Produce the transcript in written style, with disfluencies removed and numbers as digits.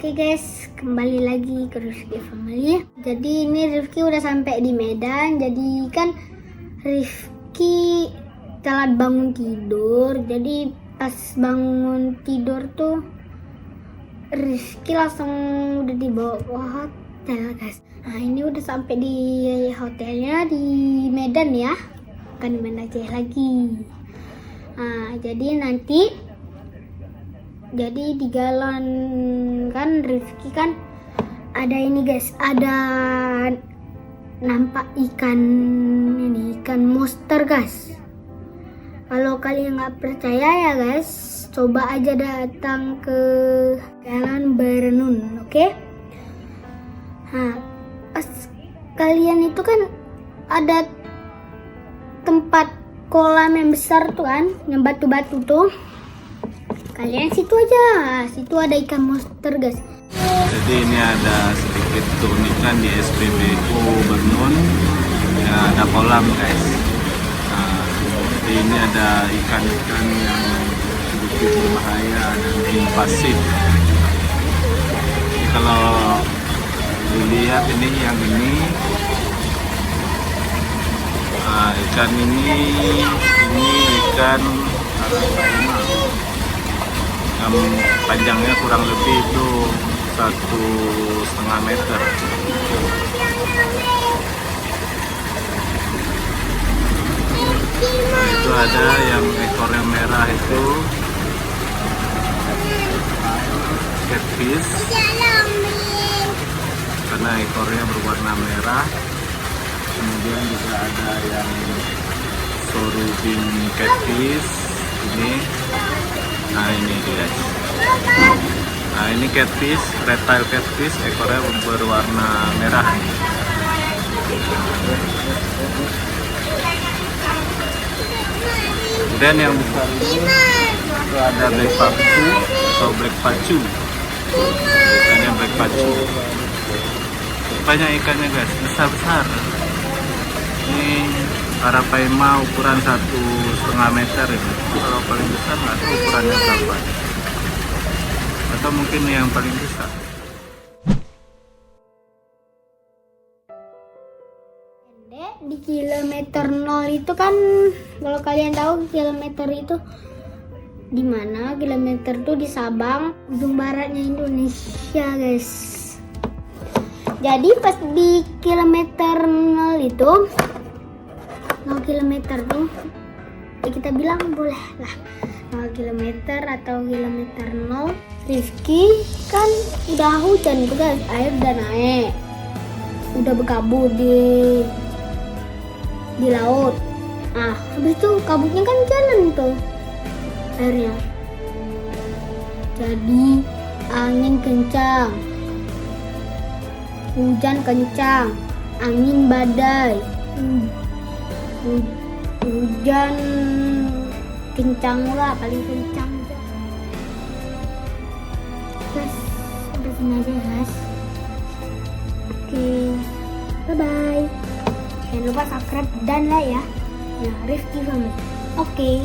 Oke guys, kembali lagi ke Rifki Family. Jadi ini Rifki udah sampai di Medan. Jadi kan Rifki telat bangun tidur. Jadi pas bangun tidur tuh Rifki langsung udah dibawa ke hotel guys. Nah ini udah sampai di hotelnya di Medan ya, bukan di Banda Aceh lagi. Nah jadi nanti di galon kan Rifki kan ada ini guys, ada nampak ikan monster guys. Kalau kalian nggak percaya ya guys, coba aja datang ke Galon Berenun, oke? Nah, pas kalian itu kan ada tempat kolam yang besar tuh kan, yang batu-batu tuh. Kalian situ aja, situ ada ikan monster guys. Jadi ini ada sedikit keunikan di SPBU Berenun, ya, ada kolam guys. Nah, jadi ini ada ikan-ikan yang sedikit berbahaya dan invasif. Jadi kalau dilihat ini yang ini, nah, ikan ini ikan arapaima. Yang panjangnya kurang lebih itu 1,5 meter. Nah, itu ada yang ekornya merah itu catfish, karena ekornya berwarna merah. Kemudian juga ada yang sorubim catfish ini. Nah ini guys, nah ini catfish, reptile catfish, ekornya berwarna merah. Dan yang besar ini itu ada black pacu atau black pacu, ikannya black pacu. Banyak ikannya guys, besar-besar. Ini arapaima ukuran 1,5 meter itu. Kalau paling besar nggak tahu ukurannya berapa, atau mungkin yang paling besar. Di kilometer 0 itu kan, kalau kalian tahu kilometer itu di mana? Kilometer itu di Sabang, ujung baratnya Indonesia guys. Jadi pas di kilometer 0 itu, 0 kilometer tuh ya kita bilang boleh lah 0 kilometer atau kilometer 0. Rifki kan udah hujan tuh guys, air udah naik, udah berkabut di laut. Nah habis itu kabutnya kan jalan tuh airnya, jadi angin kencang, hujan kencang, angin badai, hujan kencang lah, paling kencang guys. Udah sini aja guys. Oke, bye bye. Jangan lupa subscribe dan like ya, Rifki Family. Oke.